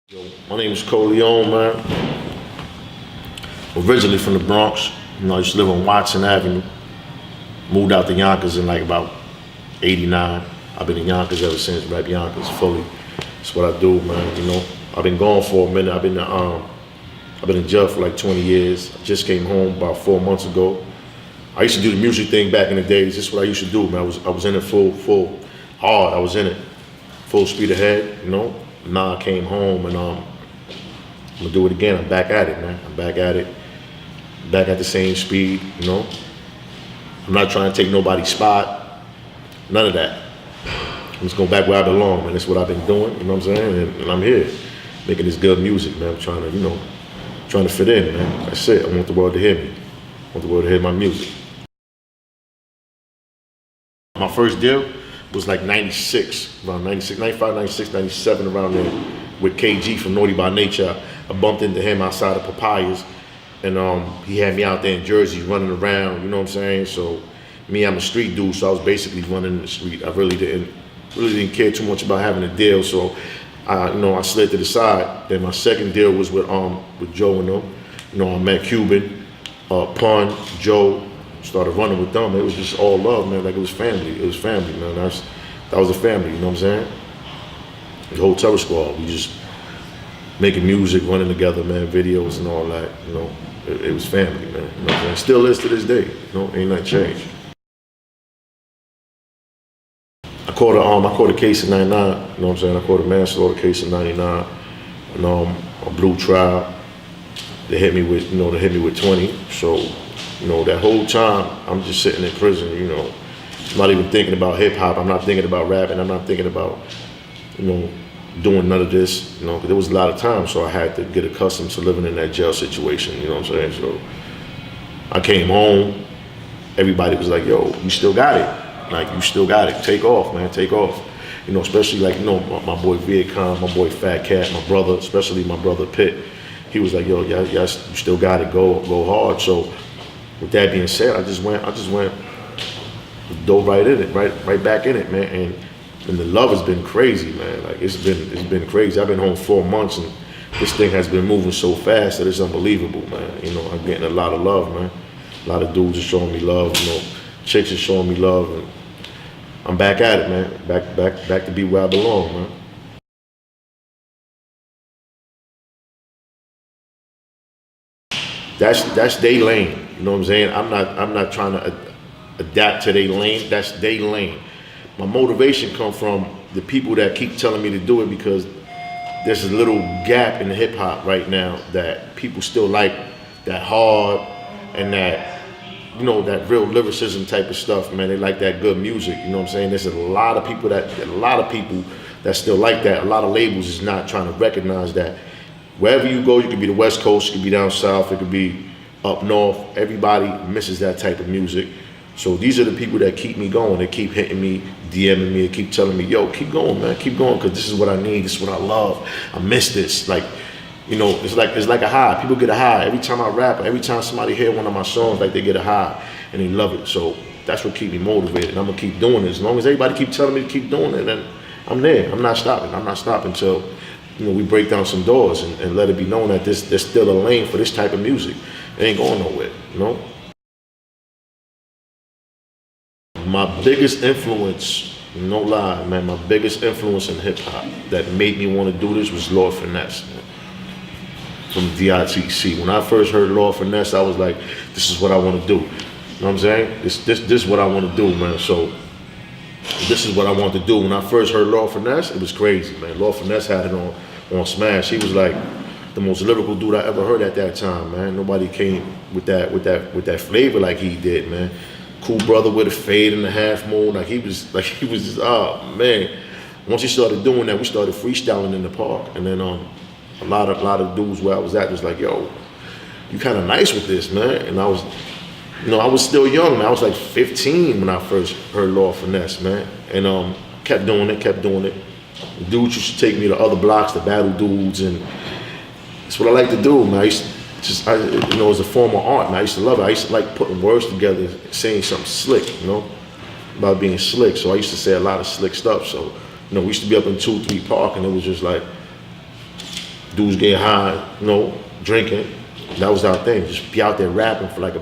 Yo, my name is Korleon, man. Originally from the Bronx. I used to live on Watson Avenue. Moved out to Yonkers in like about '89. I've been in Yonkers ever since, rap Yonkers fully. That's what I do, man. I've been gone for a minute. I've been in jail for like 20 years. I just came home about 4 months ago. I used to do the music thing back in the days. This is what I used to do, man. I was in it full hard. I was in it full speed ahead, Now I came home and I'm gonna do it again. I'm back at it, man. I'm back at it. Back at the same speed, I'm not trying to take nobody's spot. None of that. I'm just going back where I belong, man. That's what I've been doing, you know what I'm saying? And I'm here, making this good music, man. I'm trying to fit in, man. That's it. I want the world to hear me. I want the world to hear my music. My first deal was like 96, around 96, 95, 96, 97, around there, with KG from Naughty by Nature. I bumped into him outside of Papayas, and he had me out there in Jersey running around, you know what I'm saying? So I'm a street dude, so I was basically running in the street. I really didn't care too much about having a deal, so I slid to the side. Then my second deal was with Joe and them. I met Cuban, Pun, Joe, started running with them. It was just all love, man. Like it was family. It was family, man. That was a family, you know what I'm saying? The whole Terror Squad. We just making music, running together, man, videos and all that, It was family, man. You know what I'm saying? Still is to this day, ain't nothing changed. I caught a case in 99, you know what I'm saying? I caught a manslaughter case in 99, and a blue trial. They hit me with 20. So, that whole time I'm just sitting in prison, I'm not even thinking about hip hop. I'm not thinking about rapping. I'm not thinking about, doing none of this, because there was a lot of time, so I had to get accustomed to living in that jail situation, you know what I'm saying? So I came home, everybody was like, yo, you still got it. Like, you still got it. Take off, man, take off. Especially like, my boy Viacom, my boy Fat Cat, my brother, especially my brother Pitt. He was like, yo, you still got it, go hard. So with that being said, I just went, dove right in it, right back in it, man. And the love has been crazy, man. Like it's been crazy. I've been home 4 months and this thing has been moving so fast that it's unbelievable, man. I'm getting a lot of love, man. A lot of dudes are showing me love, chicks are showing me love, and I'm back at it, man. Back to be where I belong, man. That's their lane. You know what I'm saying? I'm not trying to adapt to their lane. That's their lane. My motivation comes from the people that keep telling me to do it, because there's a little gap in hip hop right now that people still like that hard and that, that real lyricism type of stuff, man. They like that good music, you know what I'm saying? There's a lot of people that still like that. A lot of labels is not trying to recognize that. Wherever you go, you could be the West Coast, you could be down south, it could be up north. Everybody misses that type of music. So these are the people that keep me going. They keep hitting me, DMing me, they keep telling me, yo, keep going, man, keep going, because this is what I need, this is what I love. I miss this. Like, it's like a high. People get a high. Every time I rap, every time somebody hear one of my songs, like they get a high and they love it. So that's what keeps me motivated. I'm gonna keep doing it. As long as everybody keep telling me to keep doing it, then I'm there. I'm not stopping. I'm not stopping until we break down some doors and let it be known that there's still a lane for this type of music. It ain't going nowhere, My biggest influence, no lie, man, my biggest influence in hip hop that made me want to do this was Lord Finesse, man, from DITC. When I first heard Lord Finesse, I was like, this is what I want to do. You know what I'm saying? This is what I want to do, man. So this is what I want to do. When I first heard Lord Finesse, it was crazy, man. Lord Finesse had it on Smash. He was like the most lyrical dude I ever heard at that time, man. Nobody came with that flavor like he did, man. Cool brother with a fade and a half moon. Like he was just, oh man. Once he started doing that, we started freestyling in the park. And then a lot of dudes where I was at was like, yo, you kind of nice with this, man. And I was, I was still young, man. I was like 15 when I first heard Lord Finesse, man. And kept doing it. The dudes used to take me to other blocks to battle dudes, and that's what I like to do, man. As a form of art, man, I used to love it. I used to like putting words together, saying something slick, about being slick. So I used to say a lot of slick stuff. So, we used to be up in 2-3 Park, and it was just like, dudes get high, drinking. That was our thing. Just be out there rapping for I'm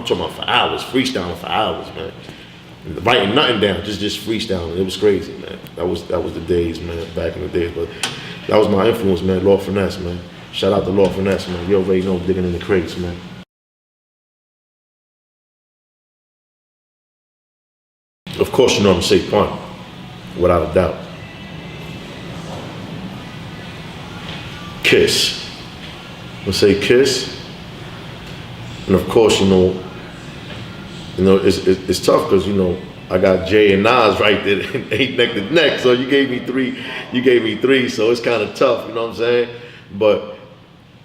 talking about for hours, freestyling for hours, man. Writing nothing down, just freestyling. It was crazy, man. That was the days, man, back in the days. But that was my influence, man. Lord Finesse, man. Shout out to Lord Finesse, man. You already know, digging in the crates, man. Of course, you know I'm gonna say Pun, without a doubt. Kiss. I'm gonna say Kiss. And of course, it's tough because I got Jay and Nas right there, ain't neck to neck. So you gave me three. So it's kind of tough, you know what I'm saying? But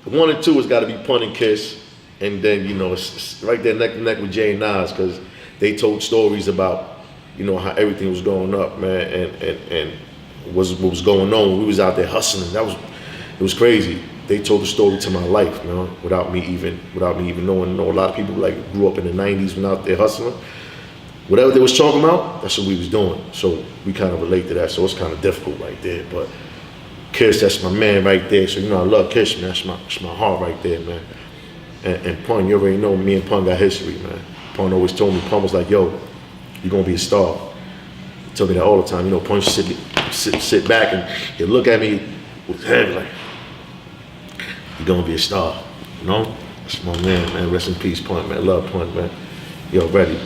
1 and 2 has got to be Pun and Kiss, and then it's right there neck to neck with Jay and Nas because they told stories about how everything was going up, man, and what was going on. We was out there hustling. It was crazy. They told the story to my life, without me even knowing. A lot of people grew up in the '90s when out there hustling. Whatever they was talking about, that's what we was doing. So we kind of relate to that. So it's kind of difficult right there. But Kiss, that's my man right there. So I love Kiss, man. That's my heart right there, man. And Pun, you already know me and Pun got history, man. Pun always told me, Pun was like, yo, you're gonna be a star. He told me that all the time. Pun sit back and he'll look at me with his head like, you're gonna be a star, That's my man. Rest in peace, Pun, man. Love Pun, man. Yo, ready.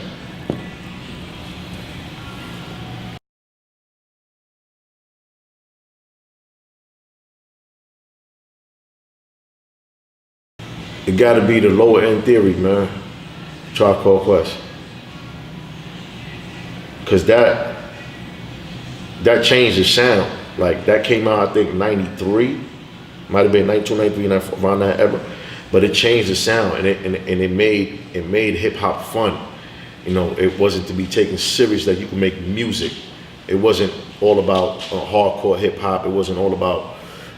It gotta be the Lower End Theory, man. Tribe Called Quest. Cause that changed the sound. That came out, I think, 93. Might have been 92, 93, around that era. But it changed the sound and it made hip hop fun. It wasn't to be taken serious that you could make music. It wasn't all about hardcore hip hop. It wasn't all about,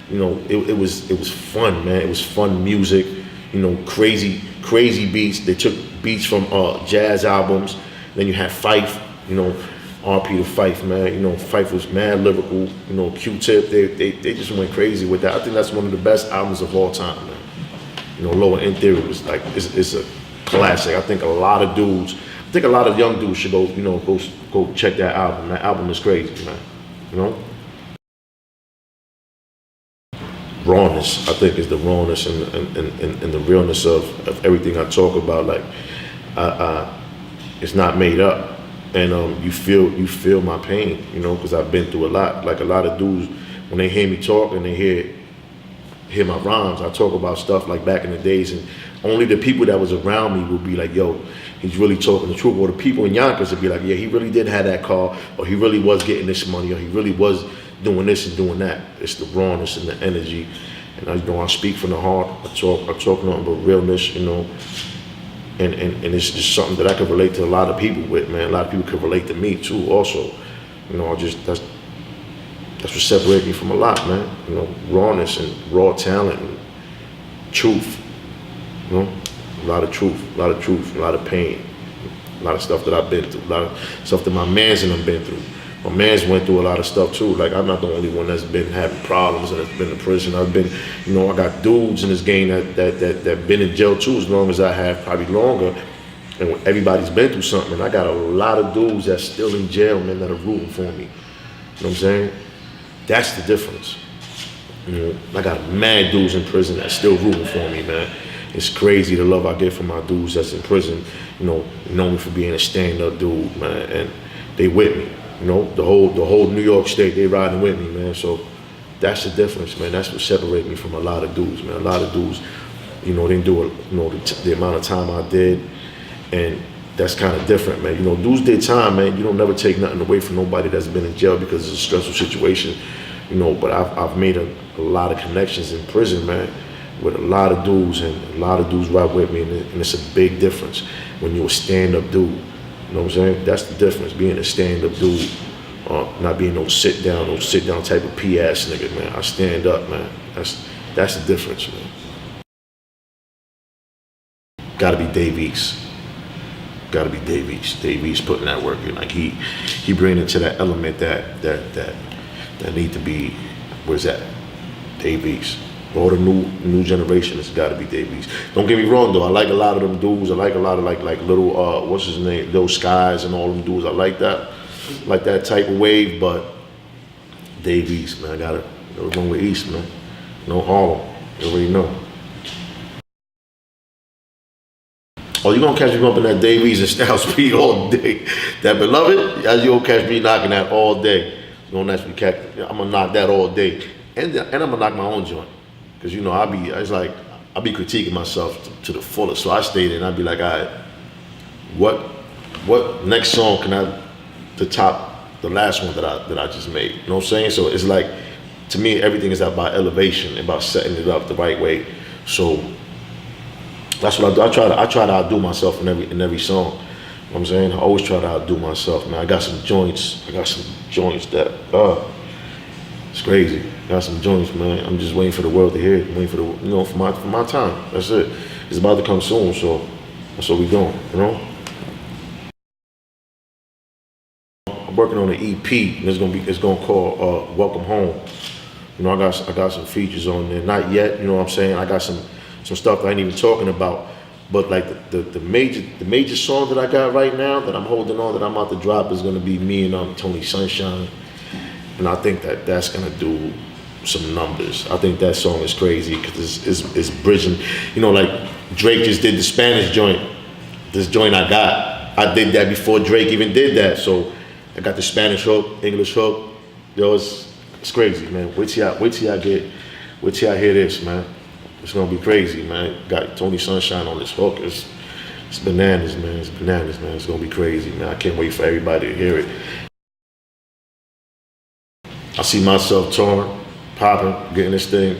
it was fun, man. It was fun music. Crazy beats. They took beats from jazz albums. Then you had Fife, RP to Fife, man. Fife was mad lyrical. Q-Tip, they just went crazy with that. I think that's one of the best albums of all time, man. Lower End Theory was it's a classic. I think a lot of young dudes should go check that album. That album is crazy, man. Rawness, I think, is the rawness and the realness of everything I talk about. It's not made up, and you feel my pain, because I've been through a lot. A lot of dudes, when they hear me talk and they hear my rhymes, I talk about stuff like back in the days, and only the people that was around me would be like, yo, he's really talking the truth. Or the people in Yonkers would be like, yeah, he really did have that car, or he really was getting this money, or he really was doing this and doing that. It's the rawness and the energy. And I speak from the heart. I talk nothing but realness, and it's just something that I can relate to a lot of people with, man. A lot of people can relate to me too also. That's what separates me from a lot, man. Rawness and raw talent and truth. A lot of truth, a lot of pain, a lot of stuff that I've been through, a lot of stuff that my mans and them been through. My man's went through a lot of stuff too. I'm not the only one that's been having problems and that's been in prison. I've been, I got dudes in this game that been in jail too, as long as I have, probably longer. And everybody's been through something. And I got a lot of dudes that's still in jail, man, that are rooting for me. You know what I'm saying? That's the difference. I got mad dudes in prison that's still rooting for me, man. It's crazy the love I get from my dudes that's in prison. Know me for being a stand-up dude, man, and they with me. The whole New York State, they riding with me, man. So that's the difference, man. That's what separates me from a lot of dudes, man. A lot of dudes, they didn't do the amount of time I did, and that's kind of different, man. Dudes did time, man. You don't never take nothing away from nobody that's been in jail because it's a stressful situation, But I've made a lot of connections in prison, man, with a lot of dudes, and a lot of dudes ride with me, and it's a big difference when you're a stand-up dude. You know what I'm saying? That's the difference, being a stand-up dude, not being no sit-down type of P-ass nigga, man. I stand up, man. That's the difference, man. Gotta be Davies. Davies putting that work in. He bringing it to that element that need to be, where's that? Davies. All the new generation has got to be Davies. Don't get me wrong though. I like a lot of them dudes. I like a lot of like little what's his name? Those Skies and all them dudes. I like that type of wave. But Davies, man, I gotta go wrong with East, man. No Harlem. You already know. Oh, you gonna catch me bumping that Davies and Styles P all day. That Beloved, as you gonna catch me knocking that all day. You gonna actually catch. I'm gonna knock that all day, and I'm gonna knock my own joint. Cause you know I be critiquing myself to the fullest. So I stayed in. I'd be like, all right, what next song can I to top the last one that I just made? You know what I'm saying? So it's like, to me, everything is about elevation, about setting it up the right way. So that's what I do. I try to outdo myself in every song. You know what I'm saying? I always try to outdo myself, man. I got some joints that it's crazy. Got some joints, man. I'm just waiting for the world to hear it. I'm waiting for my time. That's it. It's about to come soon, so that's what we doing, you know? I'm working on an EP, and it's gonna call Welcome Home. You know, I got some features on there. Not yet, you know what I'm saying? I got some stuff that I ain't even talking about. But like the major song that I got right now that I'm holding on, that I'm about to drop, is gonna be me and Tony Sunshine. And I think that's gonna do some numbers. I think that song is crazy because it's bridging. You know, like Drake just did the Spanish joint. This joint I did that before Drake even did that. So I got the Spanish hook, English hook. Yo, it's crazy, man. Wait till I hear this, man. It's gonna be crazy, man. Got Tony Sunshine on this hook. It's bananas, man. It's bananas, man. It's gonna be crazy, man. I can't wait for everybody to hear it. I see myself touring, popping, getting this thing,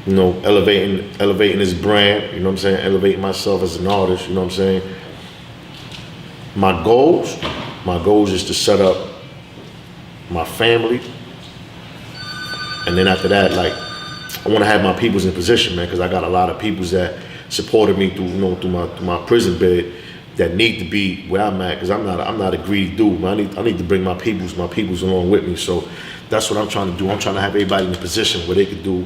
you know, elevating this brand, you know what I'm saying? Elevating myself as an artist, you know what I'm saying? My goals is to set up my family. And then after that, like, I want to have my peoples in position, man, because I got a lot of peoples that supported me through my prison bed that need to be where I'm at, because I'm not a greedy dude, man. I need to bring my peoples along with me. So that's what I'm trying to do. I'm trying to have everybody in a position where they could do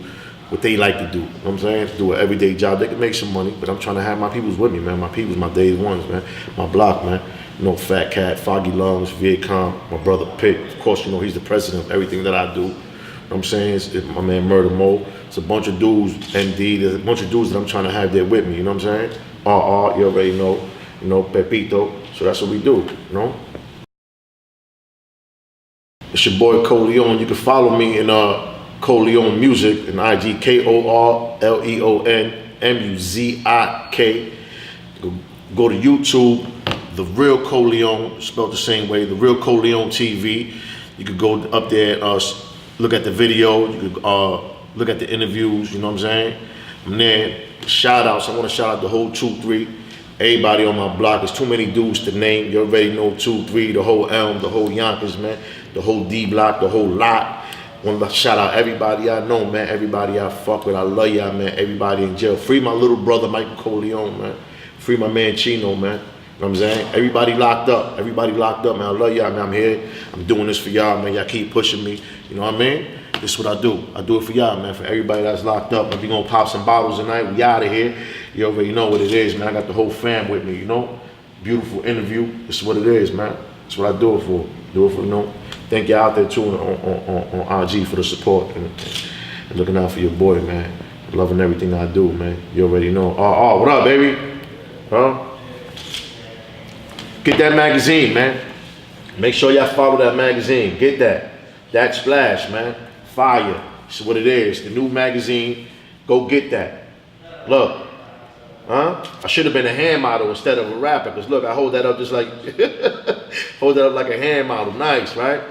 what they like to do. You know what I'm saying? Do an everyday job. They can make some money, but I'm trying to have my peoples with me, man. My peoples, my day ones, man. My block, man. You know, Fat Cat, Foggylungz, Vietcom, my brother Pitt. Of course, you know, he's the president of everything that I do. You know what I'm saying? It's my man Murder Mo. It's a bunch of dudes, MD. There's a bunch of dudes that I'm trying to have there with me. You know what I'm saying? RR, you already know. You know, Pepito. So that's what we do, you know? It's your boy Korleon. You can follow me in Korleon Music in IG, KORLEON MUZIK. Go to YouTube, The Real Korleon, spelled the same way, The Real Korleon TV. You could go up there, look at the video. You could look at the interviews, you know what I'm saying? And then shout outs. I want to shout out the whole 2-3. Everybody on my block. There's too many dudes to name. You already know 2-3, the whole Elm, the whole Yonkers, man, the whole D block, the whole lot. I want to shout out everybody I know, man. Everybody I fuck with. I love y'all, man. Everybody in jail. Free my little brother, Michael Korleon, man. Free my man Chino, man. You know what I'm saying? Everybody locked up, man. I love y'all, man. I'm here. I'm doing this for y'all, man. Y'all keep pushing me. You know what I mean? This is what I do. I do it for y'all, man. For everybody that's locked up. If we gonna pop some bottles tonight, we out of here. You already know what it is, man. I got the whole fam with me, you know? Beautiful interview. This is what it is, man. That's what I do it for. Do it for, you know? Thank y'all out there too on IG for the support and looking out for your boy, man. Loving everything I do, man. You already know. What up, baby? Huh? Get that magazine, man. Make sure y'all follow that magazine. Get that. That Splash, man. Fire. This is what it is. The new magazine. Go get that. Look. Huh? I should have been a hand model instead of a rapper, because look, I hold that up just like hold that up like a hand model. Nice, right?